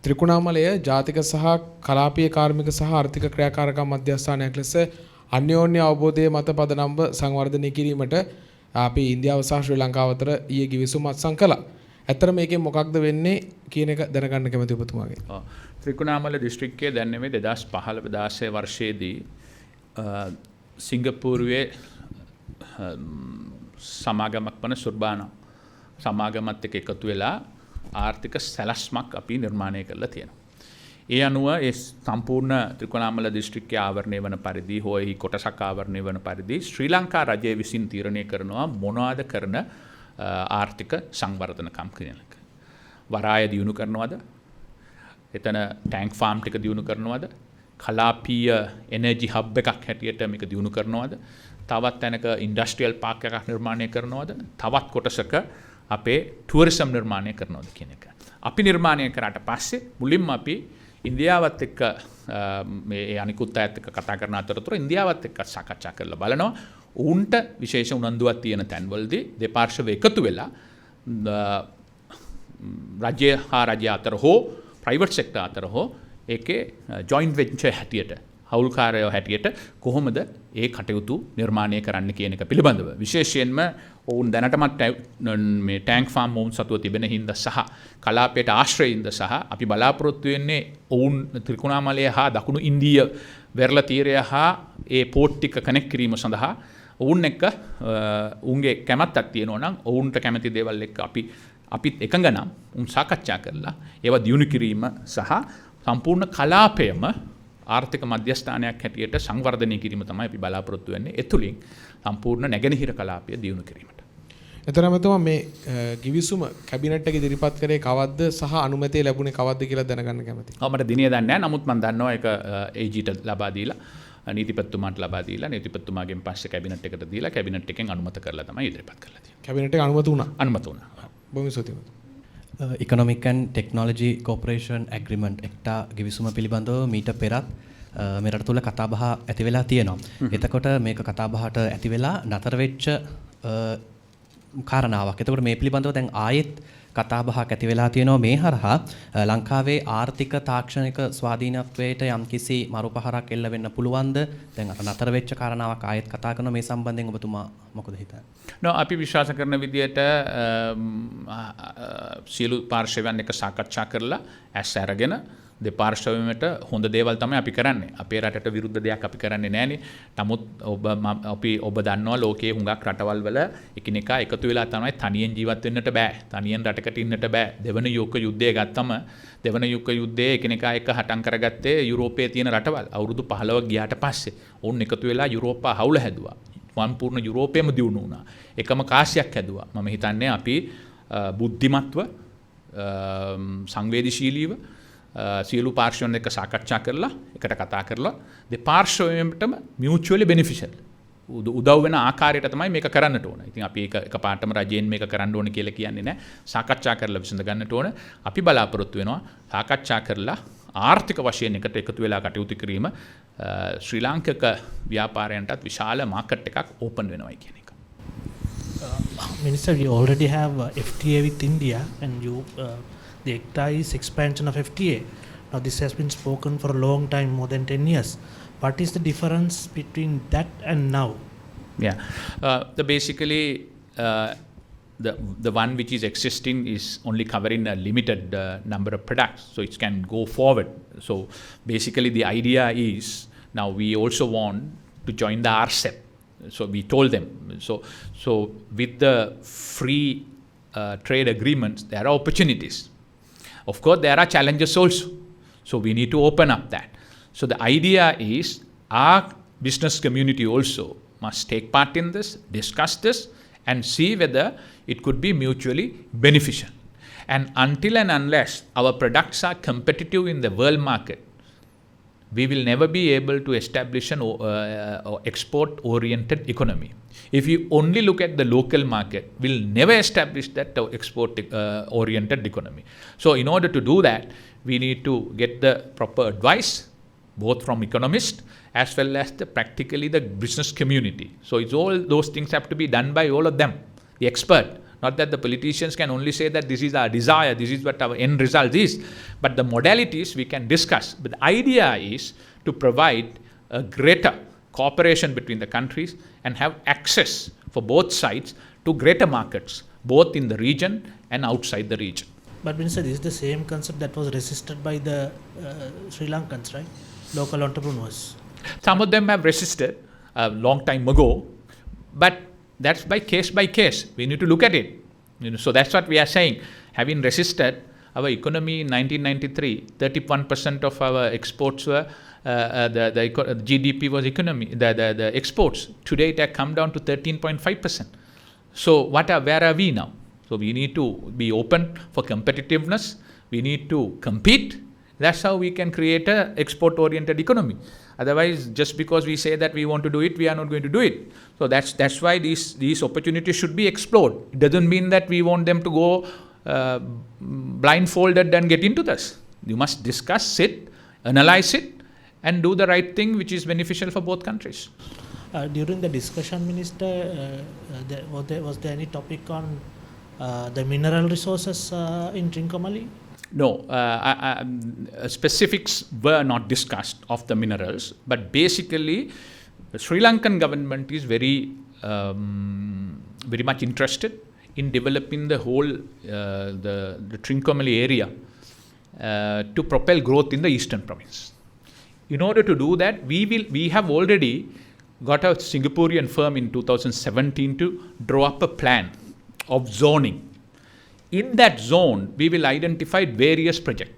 ත්‍රිකුණාමලය ජාතික සහ කලාපීය කාර්මික සහ ආර්ථික ක්‍රියාකාරකම් මධ්‍යස්ථානයක් ලෙස අන්‍යෝන්‍ය අවබෝධයේ මත පදනම්ව සංවර්ධනය කිරීමට අපි ඉන්දියාව සහ ශ්‍රී ලංකාව අතර ඊයේ කිවිසුම් අත්සන් කළා. ඇත්තට මේකෙන් මොකක්ද වෙන්නේ කියන එක දැනගන්න කැමති ඔබතුමාගෙන්. ත්‍රිකුණාමල දිස්ත්‍රික්කයේ දැන් නෙමෙයි 2015-16 වර්ෂයේදී සිංගප්පූරුවේ සමාගමක් වන සුර්බාන සමාගමත් එක්ක එකතු වෙලා ආර්ථික සැලැස්මක් අපි නිර්මාණය කරලා තියෙනවා. ඒ අනුව ඒ සම්පූර්ණ ත්‍රිකුණාමල දිස්ත්‍රික්කයේ ආවරණය වන පරිදි හෝ එහි කොටසක් ආවරණය වන පරිදි ශ්‍රී ලංකා රජය විසින් තීරණය කරනවා මොනවාද කරන ආර්ථික සංවර්ධනකම් කියන එක. වරාය දියුණු කරනවද? එතන ටැංක් ෆාම් ටික දියුණු කරනවද? කලාපීය එනර්ජි හබ් එකක් හැටියට මේක දියුණු කරනවද? තවත් තැනක ඉන්ඩස්ට්‍රියල් පාර්ක් එකක් නිර්මාණය කරනවද? තවත් කොටසක අපේ ටුවරිසම් නිර්මාණය කරනවද කියන එක. අපි නිර්මාණය කරාට පස්සේ මුලින්ම අපි ඉන්දියාවත් එක්ක මේ අනිකුත් අයත් එක්ක කතා කරන අතරතුර ඉන්දියාවත් එක්ක සාකච්ඡා කරලා බලනවා. උන්ට විශේෂ උනන්දුවක් තියෙන තැන්වලදී දෙපාර්ශ්ව එකතු වෙලා රජය හා රජය අතර හෝ ප්‍රයිවට් සෙක්ටර් අතර හෝ ඒකේ ජොයින්ට් වෙන්චර් හැටියට හවුල්කාරයෝ හැටියට කොහොමද ඒ කටයුතු නිර්මාණය කරන්න කියන එක පිළිබඳව විශේෂයෙන්ම ඔවුන් දැනටමත් මේ ටැංක් ෆාම් ඔවුන් සතුව තිබෙන හින්දා සහ කලාපයට ආශ්‍රයින්ද සහ අපි බලාපොරොත්තු වෙන්නේ ඔවුන් ත්‍රිකුණාමලය හා දකුණු ඉන්දීය වෙරළ තීරය හා ඒ පෝට් ටික කනෙක්ට් කිරීම සඳහා ඔවුන් එක්ක උන්ගේ කැමැත්තක් තියෙනවා නම් ඔවුන්ට කැමති දේවල් එක්ක අපිත් එකඟ නම් උන් සාකච්ඡා කරලා ඒවා දියුණු කිරීම සහ සම්පූර්ණ කලාපයම ආර්ථික මධ්‍යස්ථානයක් හැටියට සංවර්ධනය කිරීම තමයි අපි බලාපොරොත්තු වෙන්නේ. ඒ තුලින් සම්පූර්ණ නැගෙනහිර කලාපය දියුණු කිරීමට. එතරම්ම මේ කිවිසුම කැබිනට් එකේ ඉදිරිපත් කරේ කවද්ද සහ අනුමැතිය ලැබුණේ කවද්ද කියලා දැනගන්න කැමතියි. මට දිනේ දන්නේ නැහැ. නමුත් මම දන්නවා ඒක AGට ලබා දීලා නීතිපතිතුමාට ලබා දීලා නීතිපතිතුමාගෙන් පස්සේ කැබිනට් එකට දීලා කැබිනට් එකෙන් අනුමත කරලා තමයි ඉදිරිපත් කරලා තියෙන්නේ. කැබිනට් එක අනුමත වුණා. අනුමත වුණා. බොහොම ස්තුතියි. Economic and Technology Cooperation Agreement එක්ටා කිවිසුම පිළිබඳව මීට පෙරත් මේ රට තුල කතාබහ ඇති වෙලා තියෙනවා. එතකොට මේක කතාබහට ඇති වෙලා නතර වෙච්ච කාරණාවක්. එතකොට මේ පිළිබඳව දැන් ආයෙත් කතාබහක් ඇති වෙලා තියෙනවා මේ හරහා ලංකාවේ ආර්ථික තාක්ෂණික ස්වාධීනත්වයට යම්කිසි මරුපහරක් එල්ල වෙන්න පුළුවන්ද? දැන් අර නතර වෙච්ච කාරණාවක් ආයෙත් කතා කරන මේ සම්බන්ධයෙන් ඔබතුමා මොකද හිතන්නේ? අපි විශ්වාස කරන විදිහට සියලු පාර්ශවයන් එක්ක සාකච්ඡා කරලා ඇස් අරගෙන දෙපාර්ශ්වයන්ට හොඳ දේවල් තමයි අපි කරන්නේ. අපේ රටට විරුද්ධ දෙයක් අපි කරන්නේ නැහනේ. නමුත් ඔබ දන්නවා ලෝකයේ හුඟක් රටවල් වල එකිනෙකා එකතු වෙලා තමයි තනියෙන් ජීවත් වෙන්නට බෑ. තනියෙන් රටකට ඉන්නට බෑ. දෙවන යුද්ධ යුද්ධය ගත්තම දෙවන යුද්ධ යුද්ධයේ එකිනෙකා එක්ක හටන් කරගත්තේ යුරෝපයේ තියෙන රටවල්. අවුරුදු 15ක් ගියාට පස්සේ ඔවුන් එකතු වෙලා යුරෝපා හවුල හැදුවා. සම්පූර්ණ යුරෝපයම දියුණු වුණා. එකම කාසියක් හැදුවා. මම හිතන්නේ අපි බුද්ධිමත්ව සංවේදීශීලීව සියලු පාර්ශ්වයන් එක්ක සාකච්ඡා කරලා එකට කතා කරලා දෙපාර්ශ්වයෙන්ටම මියුචුවලි බෙනිෆිෂල් උදව් වෙන ආකාරයට තමයි මේක කරන්නට ඕන. ඉතින් අපි එක පාටම රජයෙන් මේක කරන්න ඕන කියලා කියන්නේ නැහැ. සාකච්ඡා කරලා විසඳ ගන්නට ඕන. අපි බලාපොරොත්තු වෙනවා සාකච්ඡා කරලා ආර්ථික වශයෙන් එකට එකතු වෙලා කටයුතු කිරීම ශ්‍රී ලාංකික ව්‍යාපාරයන්ටත් විශාල මාකට් එකක් ඕපන් වෙනවයි කියන එක. Minister, you already have FTA with India and the ECTA is expansion of FTA. Now this has been spoken for a long time, more than 10 years. What is the difference between that and now? Yeah, basically the one which is existing is only covering a limited number of products, so it can go forward. So basically the idea is now we also want to join the RCEP. So we told them. So with the free trade agreements, there are opportunities. Of course, there are challenges also. So we need to open up that. So the idea is our business community also must take part in this, discuss this, and see whether it could be mutually beneficial. And until and unless our products are competitive in the world market, we will never be able to establish an export-oriented economy. If you only look at the local market, we'll never establish that export-oriented economy. So in order to do that, we need to get the proper advice, both from economists as well as practically the business community. So it's all those things have to be done by all of them, the expert, Not that the politicians can only say that this is our desire, this is what our end result is, but the modalities we can discuss. But the idea is to provide a greater cooperation between the countries and have access for both sides to greater markets, both in the region and outside the region. But Minister, this is the same concept that was resisted by the Sri Lankans, right? Local entrepreneurs. Some of them have resisted a long time ago, but that's by case. We need to look at it. So that's what we are saying. Having resisted our economy in 1993, 31% of our exports were the GDP was economy, the exports. Today it has come down to 13.5%. So where are we now? So we need to be open for competitiveness. We need to compete. That's how we can create an export-oriented economy. Otherwise, just because we say that we want to do it, we are not going to do it. So that's why these opportunities should be explored. It doesn't mean that we want them to go blindfolded and get into this. You must discuss, sit, analyze it, and do the right thing which is beneficial for both countries. During the discussion, Minister, was there any topic on the mineral resources in Trincomalee? No, specifics were not discussed of the minerals, but basically the Sri Lankan government is very much interested in developing the whole the Trincomalee area to propel growth in the eastern province. In order to do that, we have already got a Singaporean firm in 2017 to draw up a plan of zoning. In that zone, we will identify various projects: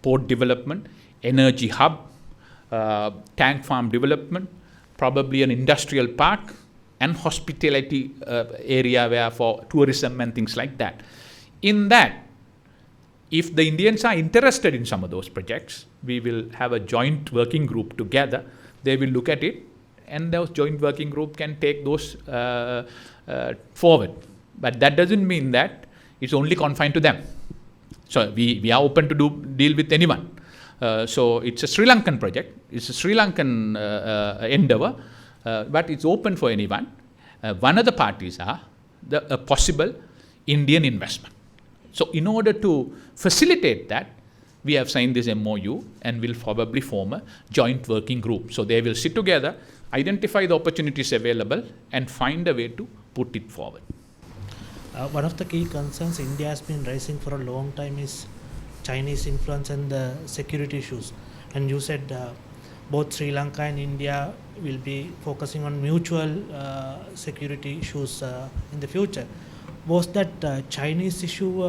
port development, energy hub, tank farm development, probably an industrial park, and hospitality area where for tourism and things like that. In that, if the Indians are interested in some of those projects, we will have a joint working group together. They will look at it, and those joint working group can take those forward. But that doesn't mean that it's only confined to them. So we are open to deal with anyone. So it's a Sri Lankan project. It's a Sri Lankan endeavor, but it's open for anyone. One of the parties are a possible Indian investment. So in order to facilitate that, we have signed this MOU and will probably form a joint working group. So they will sit together, identify the opportunities available, and find a way to put it forward. One of the key concerns India has been raising for a long time is Chinese influence and the security issues. And you said both Sri Lanka and India will be focusing on mutual security issues in the future. Was that Chinese issue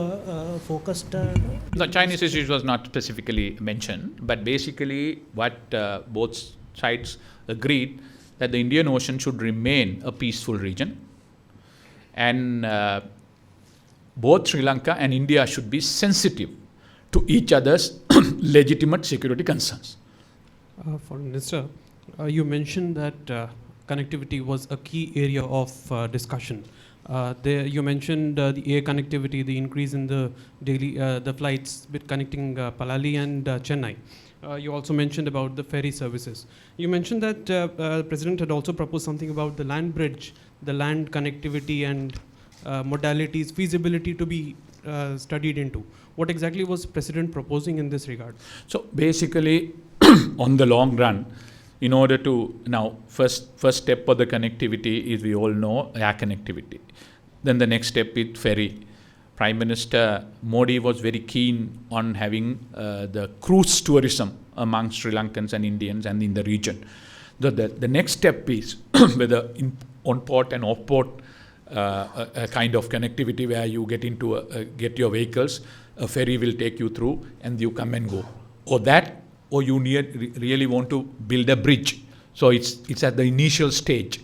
focused? The Chinese issue was not specifically mentioned, but basically what both sides agreed that the Indian Ocean should remain a peaceful region, and both Sri Lanka and India should be sensitive to each other's legitimate security concerns. Foreign Minister, you mentioned that connectivity was a key area of discussion. There you mentioned the air connectivity, the increase in the daily the flights with connecting Palali and Chennai. You also mentioned about the ferry services. You mentioned that the President had also proposed something about the land bridge, the land connectivity and modalities, feasibility to be studied into. What exactly was President proposing in this regard? So basically, on the long run, in order to now, first step for the connectivity is, we all know, air connectivity. Then the next step is ferry. Prime Minister Modi was very keen on having the cruise tourism among Sri Lankans and Indians and in the region. The next step is whether on-port and off-port a kind of connectivity where you get your vehicles, a ferry will take you through and you come and go. Or you really want to build a bridge. So it's at the initial stage.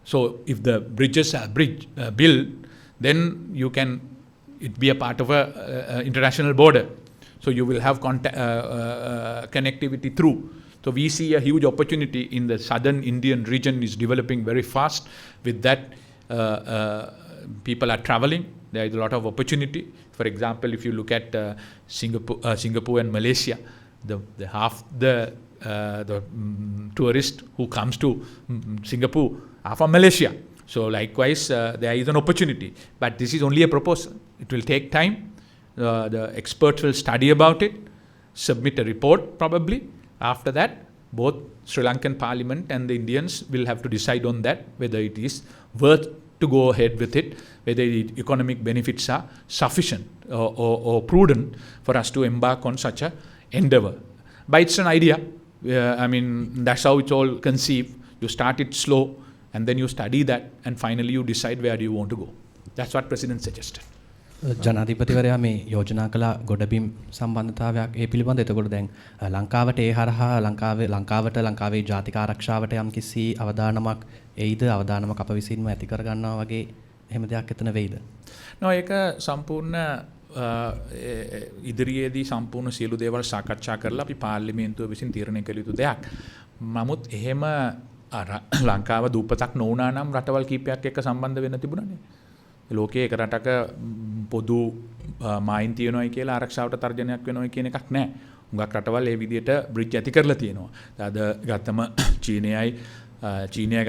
So if the bridges are built, then it be a part of a international border. So you will have connectivity through. So we see a huge opportunity in the southern Indian region is developing very fast. With that, people are traveling. There is a lot of opportunity. For example, if you look at Singapore and Malaysia, the tourist who comes to Singapore are from Malaysia. So likewise, there is an opportunity. But this is only a proposal. It will take time. The experts will study about it, submit a report probably. After that, both Sri Lankan Parliament and the Indians will have to decide on that, whether it is worth to go ahead with it, whether the economic benefits are sufficient or prudent for us to embark on such a endeavor. But it's an idea. That's how it's all conceived. You start it slow, and then you study that, and finally you decide where do you want to go. That's what President suggested. ජනාධිපතිවරයා මේ යෝජනා කළ ගොඩබිම් සම්බන්ධතාවයක් ඒ පිළිබඳ එතකොට දැන් ලංකාවට ඒ හරහා ලංකාවේ ජාතික ආරක්ෂාවට යම් කිසි අවදානමක් එයිද අවදානමක් අප විසින්ම ඇති කර ගන්නවා වගේ එහෙම දෙයක් එතන වෙයිද? ඒක සම්පූර්ණ ඉදිරියේදී සම්පූර්ණ සියලු දේවල් සාකච්ඡා කරලා අපි පාර්ලිමේන්තුව විසින් තීරණය කළ යුතු දෙයක්. නමුත් එහෙම ලංකාව දූපතක් නොවුනා නම් රටවල් කීපයක් එක්ක සම්බන්ධ වෙන්න තිබුණානේ. ලෝකයේ එක රටක පොදු මායින් තියෙනවායි කියලා ආරක්ෂාවට තර්ජනයක් වෙනවයි කියන එකක් නැහැ. හුඟක් රටවල් ඒ විදිහට බ්‍රිජ් ඇති කරලා තියෙනවා. අද ගත්තම චීනය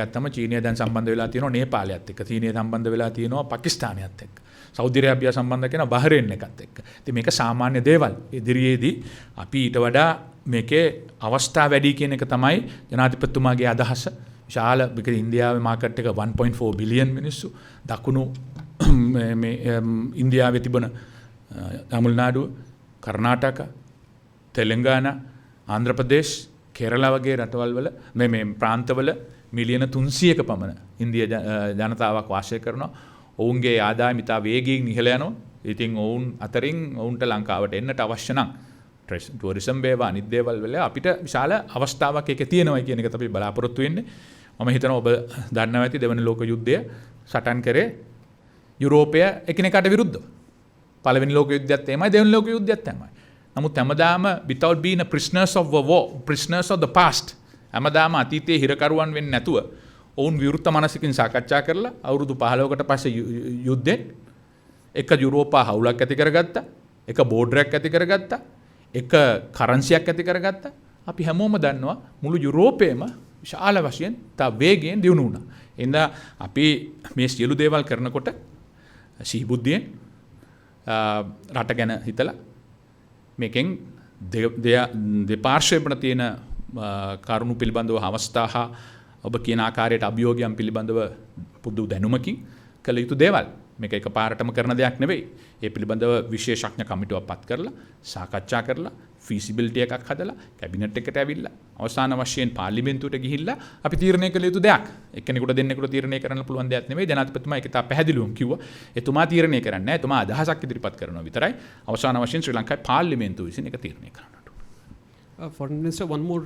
ගත්තම චීනය දැන් සම්බන්ධ වෙලා තියෙනවා නේපාලයත් එක්ක. චීනය සම්බන්ධ වෙලා තියෙනවා පාකිස්තානයත් එක්ක. සෞදි අරාබියා සම්බන්ධ කරන බහරේන් එකත් එක්ක. ඉතින් මේක සාමාන්‍ය දේවල්. ඉදිරියේදී අපි ඊට වඩා මේකේ අවස්ථා වැඩි කියන එක තමයි ජනාධිපතිතුමාගේ අදහස. විශාල ඉන්දියාවේ මාකට් එක 1.4 බිලියන් මිනිස්සු. දකුණු ඉන්දියාවේ තිබෙන තමිල්නාඩුව, කර්ණාටක, තෙලංගානා, ආන්ධ්‍ර ප්‍රදේශ්, කේරලා වගේ රටවල් වල මේ ප්‍රාන්තවල මිලියන 300ක පමණ ඉන්දිය ජනතාවක් වාසය කරනවා. ඔවුන්ගේ ආදායම ඉතා වේගයෙන් ඉහළ යනවා. ඉතින් ඔවුන් අතරින් ඔවුන්ට ලංකාවට එන්නට අවශ්‍ය නම් ටුවරිසම් වේවා අනිත් දේවල් වල අපිට විශාල අවස්ථාවක් ඒකේ තියෙනවා කියන එක තමයි බලාපොරොත්තු වෙන්නේ. මම හිතනවා ඔබ දන්නවා ඇති දෙවන ලෝක යුද්ධය සටන් කරේ යුරෝපය එකිනෙකාට විරුද්ධව. පළවෙනි ලෝක යුද්ධයත් එහෙමයි දෙවන ලෝක යුද්ධයත් එහෙමයි. නමුත් හැමදාම without being a prisoners of war, prisoners of the past, හැමදාම අතීතයේ හිරකරුවන් වෙන්නේ නැතුව ඔවුන් විවෘත මනසකින් සාකච්ඡා කරලා අවුරුදු 15කට පස්සේ යුද්ධෙන් එක යුරෝපා හවුලක් ඇති කරගත්තා, එක බෝඩරයක් ඇති කරගත්තා, එක කරන්සියක් ඇති කරගත්තා. අපි හැමෝම දන්නවා මුළු යුරෝපයේම විශාල වශයෙන් තා වේගයෙන් දියුණු වුණා. එහෙනම් අපි මේ සියලු දේවල් කරනකොට සිහිබුද්ධියෙන් රට ගැන හිතලා මේකෙන් දෙපාර්ශ්වයෙන් තියෙන කරුණු පිළිබඳව අවස්ථා හා ඔබ කියන ආකාරයට අභියෝගයන් පිළිබඳව පුදු දැනුමකින් කළ යුතු දේවල්. මේක එකපාරටම කරන දෙයක් නෙවෙයි. ඒ පිළිබඳව විශේෂඥ කමිටුවක් පත් කරලා සාකච්ඡා කරලා feasibility එකක් හදලා කැබිනට් එකට ඇවිල්ලා අවසාන වශයෙන් පාර්ලිමේන්තුවට ගිහිල්ලා අපි තීරණය කළ යුතු දෙයක්. එක්කෙනෙකුට දෙන්නෙකුට තීරණය කරන්න පුළුවන් දෙයක් නෙවෙයි. ජනාධිපතිතුමා ඒක තා පැහැදිලිවම කිව්වා. එතුමා තීරණය කරන්නේ නැහැ. එතුමා අදහසක් ඉදිරිපත් කරනවා විතරයි. අවසාන වශයෙන් ශ්‍රී ලංකාවේ පාර්ලිමේන්තුව විසින් ඒක තීරණය කරනවා. Foreign Minister, one more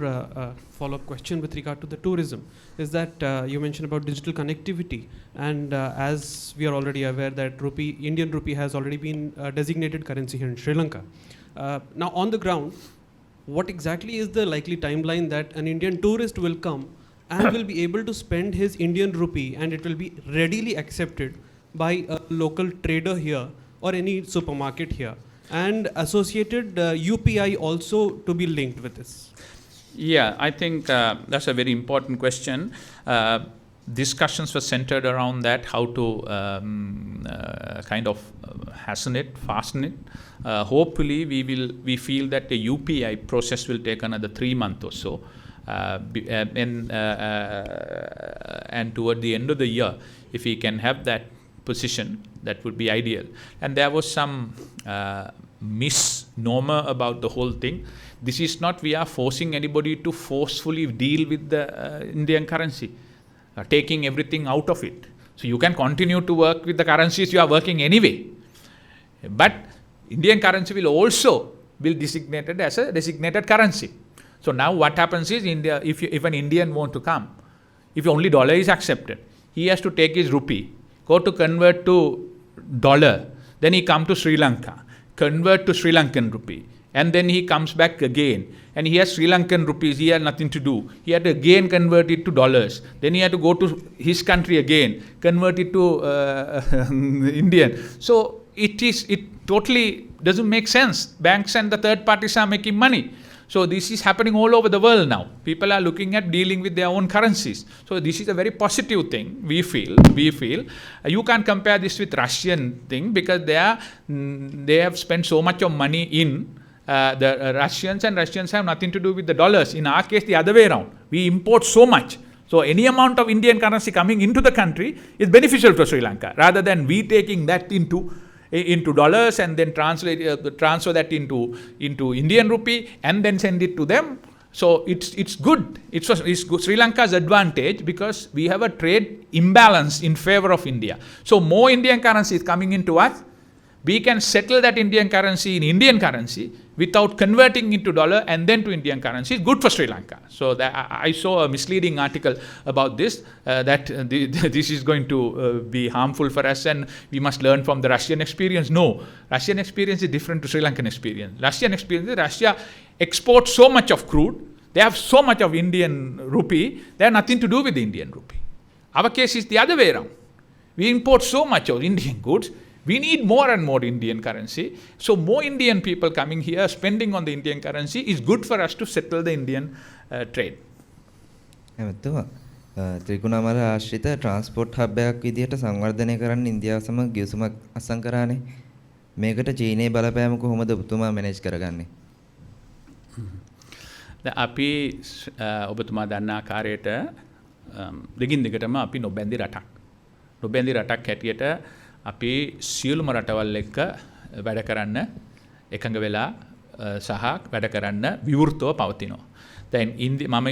follow-up question with regard to the tourism is that you mentioned about digital connectivity, and as we are already aware that Indian rupee has already been designated currency here in Sri Lanka. Now on the ground, what exactly is the likely timeline that an Indian tourist will come and will be able to spend his Indian rupee and it will be readily accepted by a local trader here or any supermarket here? And associated UPI also to be linked with this? Yeah, I think that's a very important question. Discussions were centered around that, how to kind of hasten it, fasten it. Hopefully, we feel that the UPI process will take another 3 months or so. And toward the end of the year, if we can have that position, that would be ideal. And there was some misnomer about the whole thing. This is not we are forcing anybody to forcefully deal with the Indian currency, taking everything out of it. So you can continue to work with the currencies you are working anyway. But Indian currency will also be designated as a designated currency. So now what happens is India, if an Indian want to come, if only dollar is accepted, he has to take his rupee, go to convert to dollar, then he come to Sri Lanka, convert to Sri Lankan rupee, and then he comes back again, and he has Sri Lankan rupees, he had nothing to do. He had to again convert it to dollars, then he had to go to his country again, convert it to Indian. So it totally doesn't make sense. Banks and the third parties are making money. So this is happening all over the world now. People are looking at dealing with their own currencies. So this is a very positive thing. We feel. You can't compare this with Russian thing because they have spent so much of money in the Russians, and Russians have nothing to do with the dollars. In our case, the other way around. We import so much. So any amount of Indian currency coming into the country is beneficial for Sri Lanka, rather than we taking that into dollars and then transfer that into Indian rupee and then send it to them. So it's good. It's good. Sri Lanka's advantage because we have a trade imbalance in favor of India. So more Indian currency is coming into us. We can settle that Indian currency in Indian currency without converting into dollar and then to Indian currency. It's good for Sri Lanka. So I saw a misleading article about this, that this is going to be harmful for us and we must learn from the Russian experience. No, Russian experience is different to Sri Lankan experience. Russian experience, Russia exports so much of crude. They have so much of Indian rupee. They have nothing to do with the Indian rupee. Our case is the other way around. We import so much of Indian goods. We need more and more Indian currency. So more Indian people coming here, spending on the Indian currency is good for us to settle the Indian trade. එමෙතුමා ත්‍රිකුණාමල ආශ්‍රිත transport hub එකක් විදිහට සංවර්ධනය කරන්න ඉන්දියාව සමග ගිවිසුමක් අත්සන් කරානේ. මේකට චීනයේ බලපෑම කොහොමද ඔබතුමා මැනේජ් කරගන්නේ? අපි ඔබතුමා දන්නා ආකාරයට දෙකින් දෙකටම අපි නොබැඳි රටක්. නොබැඳි රටක් හැටියට අපි සියලුම රටවල් එක්ක වැඩ කරන්න එකඟ වෙලා සහ වැඩ කරන්න විවෘතව පවතිනවා. දැන් මම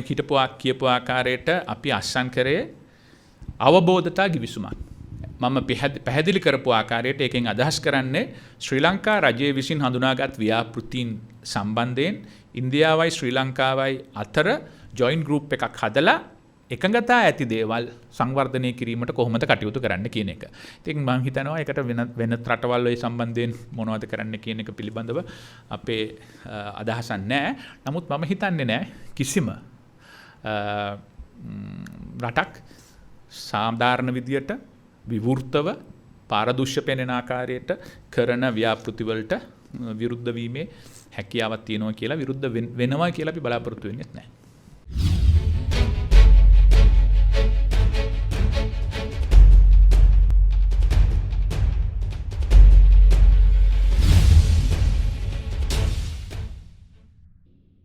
කියපු ආකාරයට අපි අස්සන් කරේ අවබෝධතා ගිවිසුමක්. මම පැහැදිලි කරපු ආකාරයට ඒකෙන් අදහස් කරන්නේ ශ්‍රී ලංකා රජයේ විසින් හඳුනාගත් ව්‍යාපෘතීන් සම්බන්ධයෙන් ඉන්දියාවයි ශ්‍රී ලංකාවයි අතර ජොයින්ට් ගෲප් එකක් හදලා එකඟතා ඇති දේවල් සංවර්ධනය කිරීමට කොහොමද කටයුතු කරන්න කියන එක. ඉතින් මම හිතනවා ඒකට වෙනත් රටවල් වල සම්බන්ධයෙන් මොනවද කරන්න කියන එක පිළිබඳව අපේ අදහසක් නැහැ. නමුත් මම හිතන්නේ නැහැ කිසිම රටක් සාධාරණ විදියට විවෘතව පාරදෘශ්‍ය පෙනෙන ආකාරයට කරන ව්‍යාපෘති වලට විරුද්ධ වීමේ හැකියාවක් තියෙනවා කියලා විරුද්ධ වෙනවා කියලා අපි බලාපොරොත්තු වෙන්නේ නැහැ.